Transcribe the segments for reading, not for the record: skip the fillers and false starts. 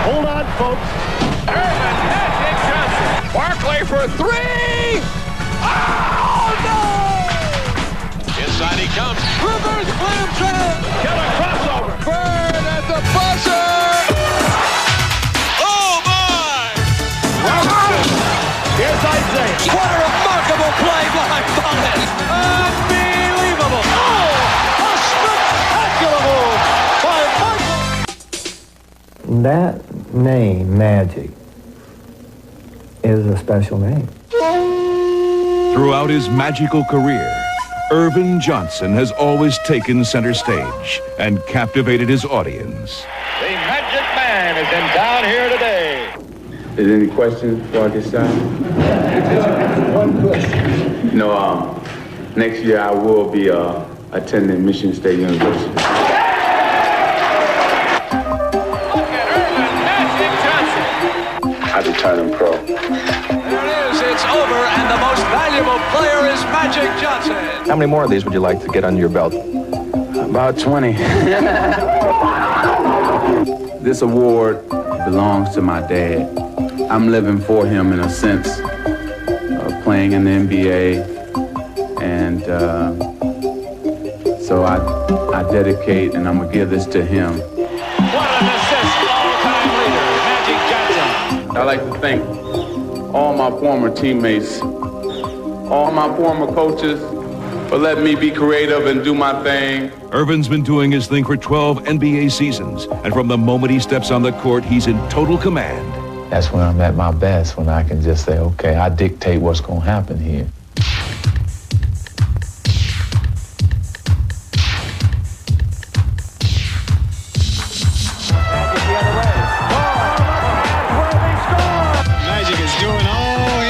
Hold on, folks. Irvin Magic Johnson. Barkley for three. Oh, no! Inside he comes. Rivers slams in. Killer crossover. Bird at the buzzer. Oh, my! Robinson. Here's Isaiah. What a remarkable play by Mullins. Unbelievable. Oh, a spectacular move by Michael. That name, Magic, is a special name. Throughout his magical career, Irvin Johnson has always taken center stage and captivated his audience. The Magic Man is in town here today. Is there any questions before I get started? One question. No, next year I will be attending Michigan State University. Look at Irvin Magic Johnson. I'll be turning pro. There it is. It's over, and the most valuable player is Magic Johnson. How many more of these would you like to get under your belt? About 20. This award belongs to my dad. I'm living for him in a sense, playing in the NBA, and so I dedicate and I'm gonna give this to him. What an assist, all-time leader, Magic Johnson. I'd like to thank all my former teammates, all my former coaches, for letting me be creative and do my thing. Irvin's been doing his thing for 12 NBA seasons, and from the moment he steps on the court, he's in total command. That's when I'm at my best, when I can just say, okay, I dictate what's going to happen here. Magic is doing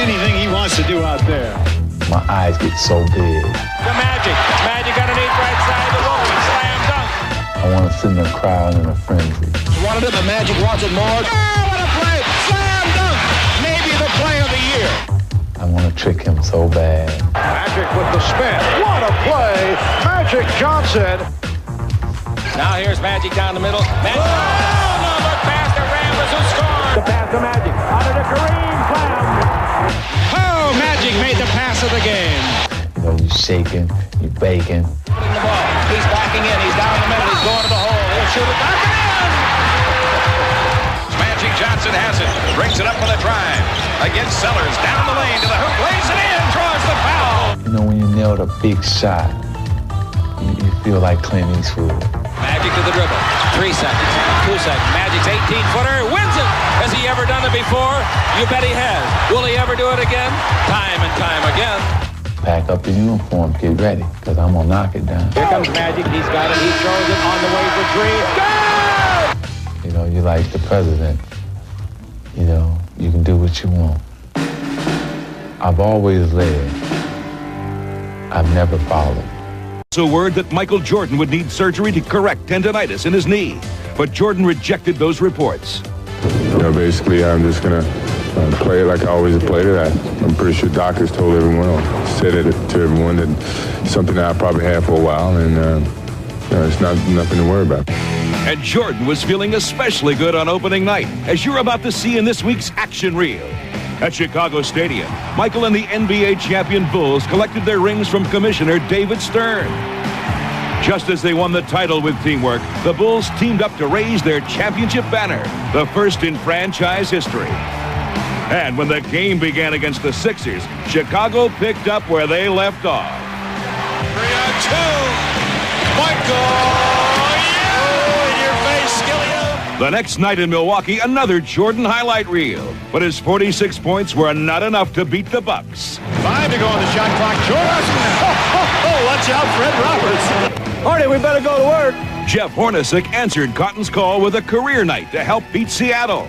anything he wants to do out there. My eyes get so big. The Magic. Magic underneath right side of the wall. Slam dunk. I want to sit in a crowd in a frenzy. Wanted it, the Magic wants it more. Oh, what a play! Slam dunk! Maybe the play of the year. I want to trick him so bad. Magic with the spin. What a play! Magic Johnson. Now here's Magic down the middle. Magic. Oh, no, look past the Rambers who scored. The pass to Magic. Out of the Kareem slam. Oh, Magic made the pass of the game. You know, you shaking, you baking. Putting the ball. He's backing in. He's down the middle. He's going to the hole. He'll shoot it back in. Magic Johnson has it. Brings it up with a drive. Against Sellers. Down the lane to the hoop. Lays it in. Draws the foul. You know, when you nailed a big shot, you feel like Clint Eastwood. Magic to the dribble. 3 seconds. 2 seconds. Magic's 18-footer. Wins it. Has he ever done it before? You bet he has. Will he ever do it again? Time and time again. Pack up the uniform, get ready, because I'm going to knock it down. Here comes Magic. He's got it. He throws it on the way for three. Good! You know, you're like the president. You know, you can do what you want. I've always led. I've never followed. So word that Michael Jordan would need surgery to correct tendonitis in his knee. But Jordan rejected those reports. You know, basically, I'm just going to play it like I always played it. I'm pretty sure doctors told everyone, or said it to everyone, that it's something that I probably had for a while, and you know, it's nothing to worry about. And Jordan was feeling especially good on opening night, as you're about to see in this week's action reel. At Chicago Stadium, Michael and the NBA champion Bulls collected their rings from Commissioner David Stern. Just as they won the title with teamwork, the Bulls teamed up to raise their championship banner, the first in franchise history. And when the game began against the Sixers, Chicago picked up where they left off. 3-on-2. Michael! The next night in Milwaukee, another Jordan highlight reel. But his 46 points were not enough to beat the Bucks. 5 to go on the shot clock. Jordan. Watch out, Fred Roberts. Horny, we better go to work. Jeff Hornacek answered Cotton's call with a career night to help beat Seattle.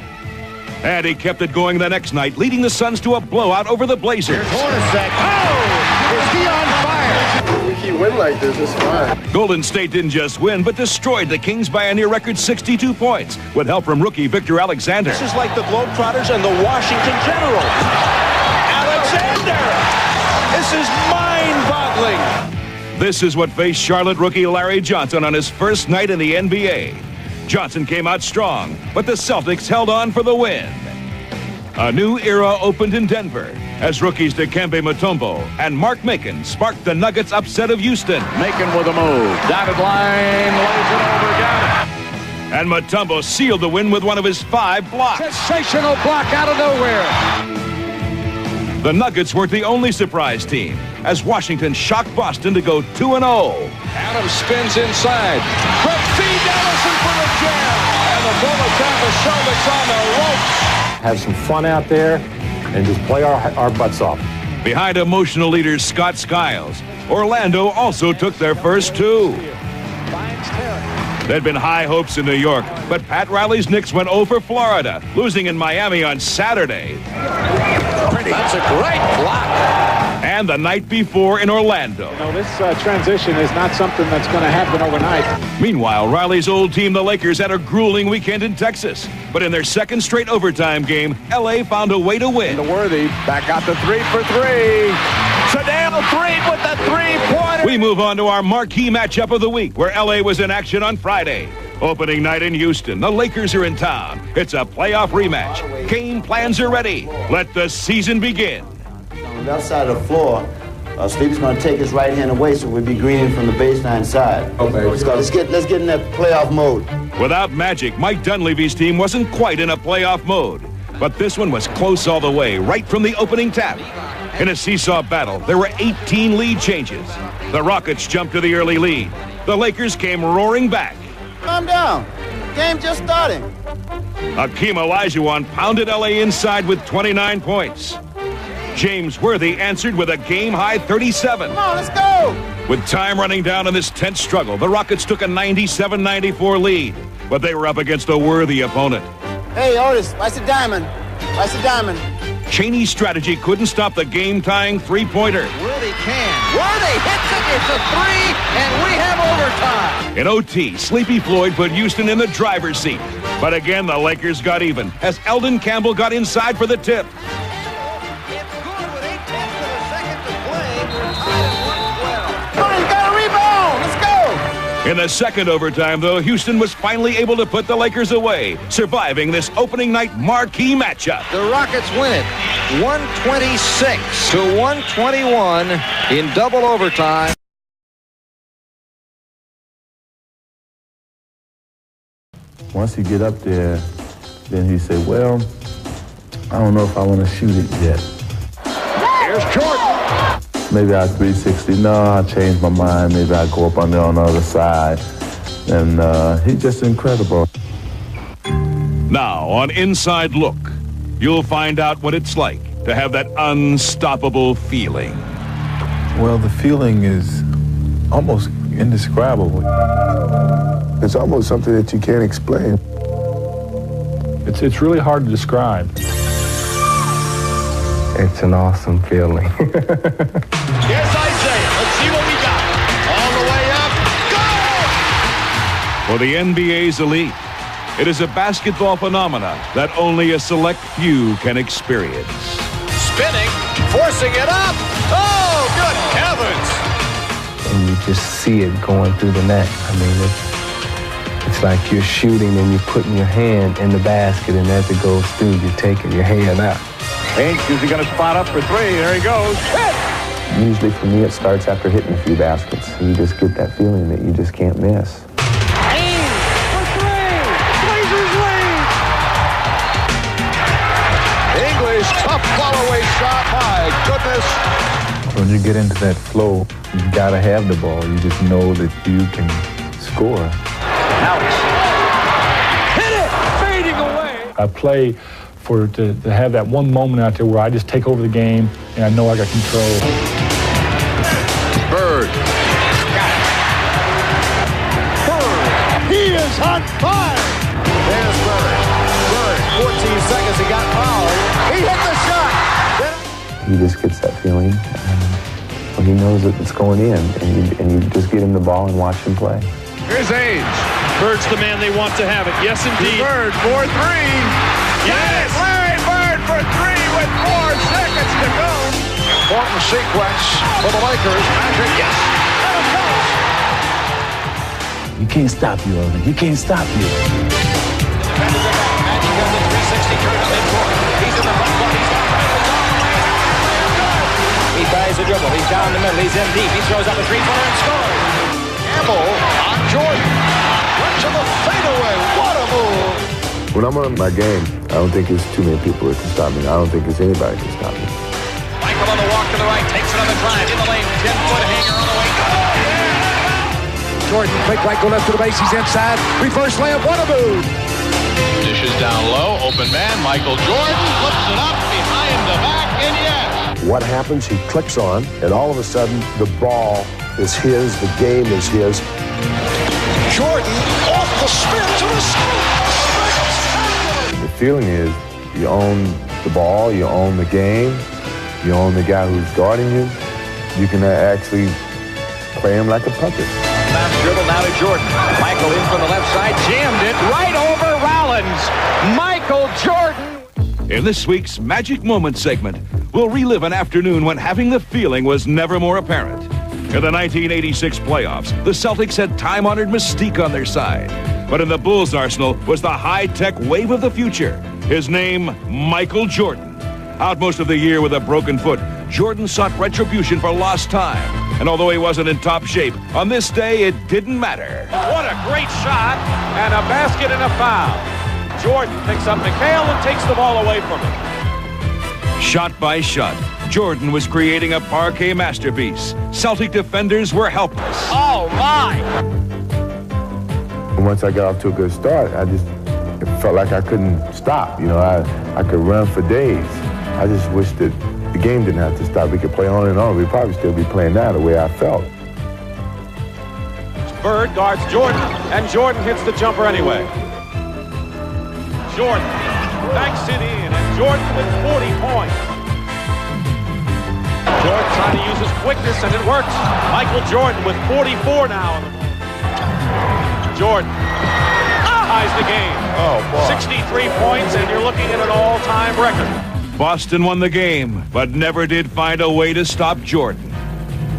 And he kept it going the next night, leading the Suns to a blowout over the Blazers. Here's Hornacek. Oh! Is he on fire? We keep winning like this, it's fine. Golden State didn't just win, but destroyed the Kings by a near-record 62 points, with help from rookie Victor Alexander. This is like the Globetrotters and the Washington Generals. Alexander! This is mind-boggling. This is what faced Charlotte rookie Larry Johnson on his first night in the NBA. Johnson came out strong, but the Celtics held on for the win. A new era opened in Denver as rookies Dikembe Mutombo and Mark Macon sparked the Nuggets' upset of Houston. Macon with a move. Dotted line, lays it over, got it. And Mutombo sealed the win with one of his 5 blocks. Sensational block out of nowhere. The Nuggets weren't the only surprise team as Washington shocked Boston to go 2-0. Adams spins inside. From Pete Ellison for the jam. And the bullet trap of Celtics on the ropes. Have some fun out there and just play our butts off. Behind emotional leader Scott Skiles, Orlando also took their first 2. There'd been high hopes in New York, but Pat Riley's Knicks went 0 for Florida, losing in Miami on Saturday. That's a great block. And the night before in Orlando. You know, this transition is not something that's going to happen overnight. Meanwhile, Riley's old team, the Lakers, had a grueling weekend in Texas. But in their second straight overtime game, L.A. found a way to win. The Worthy back out to 3 for 3. Sadale 3 with the 3-pointer. We move on to our marquee matchup of the week, where L.A. was in action on Friday. Opening night in Houston, the Lakers are in town. It's a playoff rematch. Game plans are ready. Let the season begin. On the left side of the floor, Sleepy's going to take his right hand away, so we'll be greening from the baseline side. Okay. Let's get in that playoff mode. Without Magic, Mike Dunleavy's team wasn't quite in a playoff mode. But this one was close all the way, right from the opening tap. In a seesaw battle, there were 18 lead changes. The Rockets jumped to the early lead. The Lakers came roaring back. Calm down. Game just starting. Hakeem Olajuwon pounded L.A. inside with 29 points. James Worthy answered with a game-high 37. Come on, let's go! With time running down in this tense struggle, the Rockets took a 97-94 lead, but they were up against a worthy opponent. Hey, Otis, what's the diamond? What's the diamond? Cheney's strategy couldn't stop the game-tying three-pointer. Worthy can. Worthy hits it. It's a 3, and we have overtime. In OT, Sleepy Floyd put Houston in the driver's seat. But again, the Lakers got even as Eldon Campbell got inside for the tip. In the second overtime, though, Houston was finally able to put the Lakers away, surviving this opening night marquee matchup. The Rockets win it 126 to 121 in double overtime. Once he get up there, then he said, well, I don't know if I want to shoot it yet. Here's Jordan. Maybe I 360. No, I changed my mind. Maybe I go up on the other side. And he's just incredible. Now, on Inside Look, you'll find out what it's like to have that unstoppable feeling. Well, the feeling is almost indescribable. It's almost something that you can't explain. It's really hard to describe. It's an awesome feeling. Here's Isaiah. Let's see what we got. All the way up. Go! For the NBA's elite, it is a basketball phenomena that only a select few can experience. Spinning, forcing it up. Oh, good heavens. And you just see it going through the net. I mean, it's like you're shooting and you're putting your hand in the basket, and as it goes through, you're taking your hand out. Ainge, is he going to spot up for 3? There he goes. Hit! Usually for me, it starts after hitting a few baskets. You just get that feeling that you just can't miss. Ainge for 3. Blazers lead. English, tough follow-away shot. My goodness. When you get into that flow, you gotta have the ball. You just know that you can score. Alex. Hit it! Fading away. I play to have that one moment out there where I just take over the game and I know I got control. Bird. Got it. Bird. He is on fire. There's Bird. Bird. 14 seconds. He got fouled. He hit the shot. He just gets that feeling. He knows that it's going in, and you just get him the ball and watch him play. Here's Ainge. Bird's the man they want to have it. Yes, indeed. Bird for 3. Yes! Larry Bird for 3 with 4 seconds to go. Important sequence for the Lakers. Magic, yes! He can't stop you, Irvin. He can't stop you. Magic does a 360 turn on midcourt. He's in the front court. He's down the middle. He's all the way. He buys the dribble. He's down the middle. He's in deep. He throws up a three-pointer and scores. Campbell on Jordan. Right to the fadeaway. What a move. When I'm on my game, I don't think there's too many people that can stop me. I don't think there's anybody that can stop me. Michael on the walk to the right. Takes it on the drive. In the lane. 10-foot hanger on the way. Jordan, quick right, go left to the base. He's inside. Reverse layup. What a move. Dishes down low. Open man. Michael Jordan flips it up behind the back and yes. What happens? He clicks on, and all of a sudden, the ball is his. The game is his. Jordan off the spin to the scoop. The feeling is you own the ball, you own the game, you own the guy who's guarding you. You can actually play him like a puppet. Fast dribble now to Jordan. Michael in from the left side, jammed it right over Rollins. Michael Jordan. In this week's Magic Moments segment, we'll relive an afternoon when having the feeling was never more apparent. In the 1986 playoffs, the Celtics had time-honored mystique on their side. But in the Bulls' arsenal was the high-tech wave of the future. His name, Michael Jordan. Out most of the year with a broken foot, Jordan sought retribution for lost time. And although he wasn't in top shape, on this day it didn't matter. What a great shot, and a basket and a foul. Jordan picks up McHale and takes the ball away from him. Shot by shot, Jordan was creating a parquet masterpiece. Celtic defenders were helpless. Oh, my! And once I got off to a good start, it felt like I couldn't stop. You know, I could run for days. I just wish that the game didn't have to stop. We could play on and on. We'd probably still be playing now the way I felt. Bird guards Jordan, and Jordan hits the jumper anyway. Jordan backs it in, and Jordan with 40 points. Jordan trying to use his quickness, and it works. Michael Jordan with 44 now. Jordan ties the game. Oh, boy. 63 points, and you're looking at an all-time record. Boston won the game, but never did find a way to stop Jordan.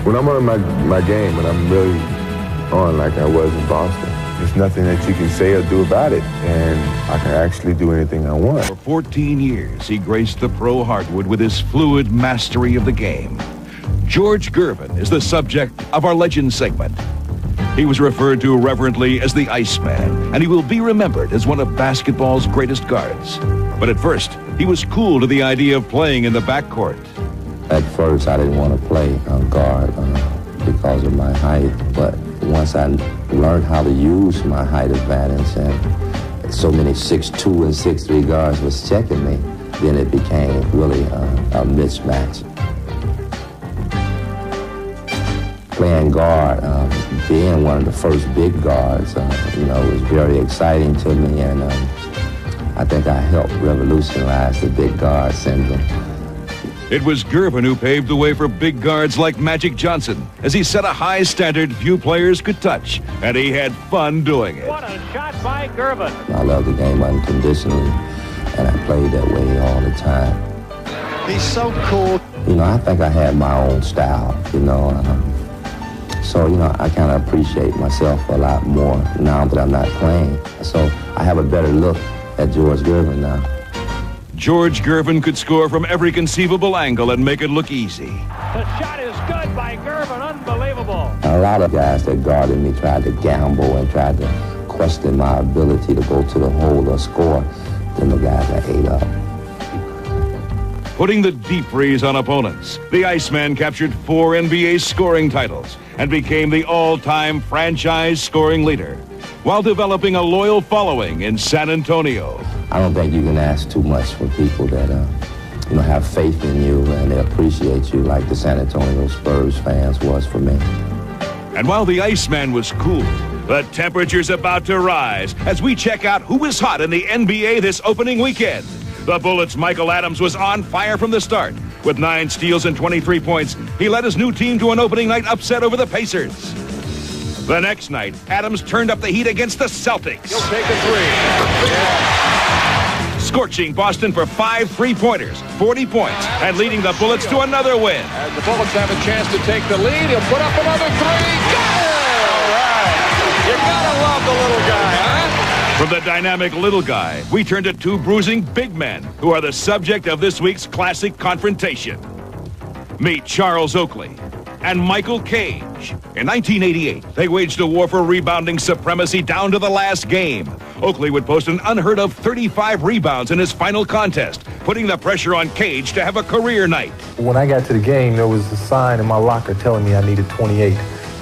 When I'm on my game, and I'm really on like I was in Boston, there's nothing that you can say or do about it, and I can actually do anything I want. For 14 years, he graced the pro hardwood with his fluid mastery of the game. George Gervin is the subject of our Legend segment. He was referred to reverently as the Iceman, and he will be remembered as one of basketball's greatest guards. But at first, he was cool to the idea of playing in the backcourt. At first, I didn't want to play guard because of my height, but once I learned how to use my height advantage and so many 6'2" and 6'3" guards was checking me, then it became really a mismatch. Playing guard, being one of the first big guards, was very exciting to me, and I think I helped revolutionize the big guard syndrome. It was Gervin who paved the way for big guards like Magic Johnson, as he set a high standard few players could touch, and he had fun doing it. What a shot by Gervin. I love the game unconditionally, and I played that way all the time. He's so cool. I think I had my own style, So, I kind of appreciate myself a lot more now that I'm not playing. So I have a better look at George Gervin now. George Gervin could score from every conceivable angle and make it look easy. The shot is good by Gervin. Unbelievable. A lot of guys that guarded me tried to gamble and tried to question my ability to go to the hole or score. Then the guys that ate up. Putting the deep freeze on opponents, the Iceman captured 4 NBA scoring titles and became the all-time franchise scoring leader, while developing a loyal following in San Antonio. I don't think you can ask too much for people that, have faith in you and they appreciate you like the San Antonio Spurs fans was for me. And while the Iceman was cool, the temperature's about to rise as we check out who is hot in the NBA this opening weekend. The Bullets' Michael Adams was on fire from the start. With 9 steals and 23 points, he led his new team to an opening night upset over the Pacers. The next night, Adams turned up the heat against the Celtics. He'll take a 3. Yeah. Scorching Boston for 5 3-pointers, 40 points, and leading the Bullets to another win. As the Bullets have a chance to take the lead, he'll put up another 3. Got it! All right. You gotta love the little guy, huh? From the dynamic little guy, we turn to two bruising big men who are the subject of this week's classic confrontation. Meet Charles Oakley and Michael Cage. In 1988, they waged a war for rebounding supremacy down to the last game. Oakley would post an unheard of 35 rebounds in his final contest, putting the pressure on Cage to have a career night. When I got to the game, there was a sign in my locker telling me I needed 28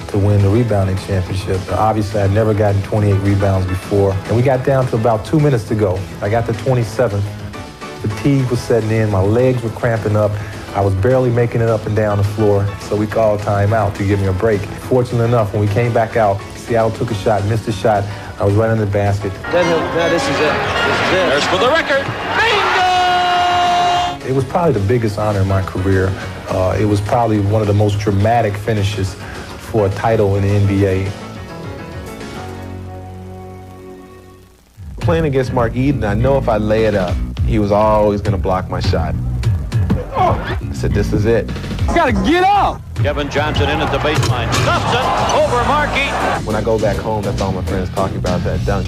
to win the rebounding championship. Obviously, I'd never gotten 28 rebounds before. And we got down to about 2 minutes to go. I got to 27th. Fatigue was setting in. My legs were cramping up. I was barely making it up and down the floor, so we called timeout to give me a break. Fortunately enough, when we came back out, Seattle took a shot, missed a shot. I was right in the basket. This is it. There's for the record. Bingo! It was probably the biggest honor in my career. It was probably one of the most dramatic finishes for a title in the NBA. Playing against Mark Eden, I know if I lay it up, he was always going to block my shot. I said, this is it. You gotta get up! Kevin Johnson in at the baseline. Stuffs it over Mark Eaton. When I go back home, that's all my friends talking about, that dunk.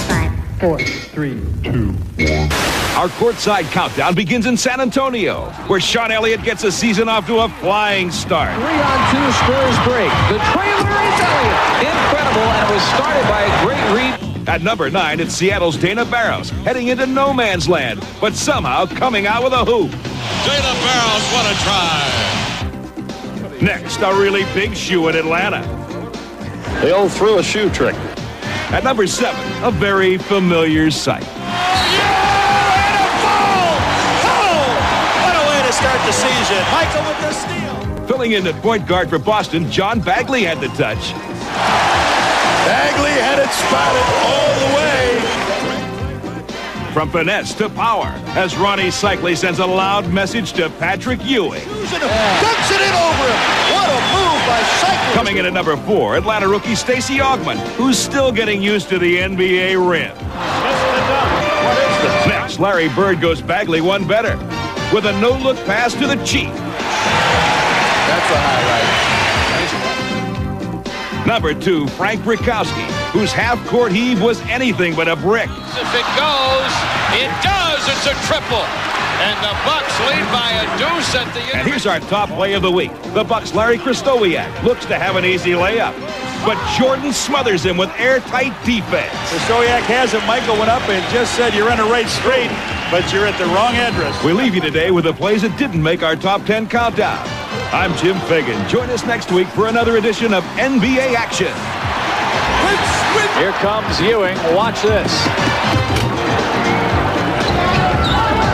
5, 4, 3, 2, 1. Our courtside countdown begins in San Antonio, where Sean Elliott gets a season off to a flying start. 3-on-2 Spurs break. The trailer is Elliott. Incredible, and it was started by a great read. At number 9, it's Seattle's Dana Barros, heading into no man's land, but somehow coming out with a hoop. Dana Barros, what a try. Next, a really big shoe in Atlanta. They all threw a shoe trick. At number 7, a very familiar sight. Start the season. Michael with the steal. Filling in at point guard for Boston, John Bagley had the touch. Bagley had it spotted all the way. From finesse to power, as Ronnie Cycli sends a loud message to Patrick Ewing. Dunks it in over him. What a move by Cycli. Coming in at number 4, Atlanta rookie Stacey Augmon, who's still getting used to the NBA rim. Next, Larry Bird goes Bagley one better, with a no-look pass to the Chief. That's a highlight. Number 2, Frank Brickowski, whose half-court heave was anything but a brick. If it goes, it does. It's a triple. And the Bucks lead by a deuce at the end. And here's our top play of the week. The Bucks' Larry Krystowiak looks to have an easy layup, but Jordan smothers him with airtight defense. Krystowiak has it. Michael went up and just said, you're in a right straight, but you're at the wrong address. We leave you today with the plays that didn't make our top 10 countdown. I'm Jim Fagan. Join us next week for another edition of NBA Action. Here comes Ewing. Watch this.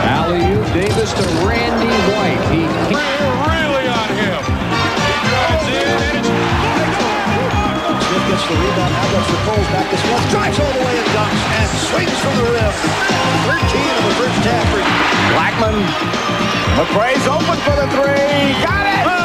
Alley-oop Davis to Randy White. Really on him. He drives in and it's Smith gets the rebound. Now gets the pulls back to Smith. Drives all the way and dunks and swings from the rim. 13 in the first half. Blackman. McRae's open for the three. Got it!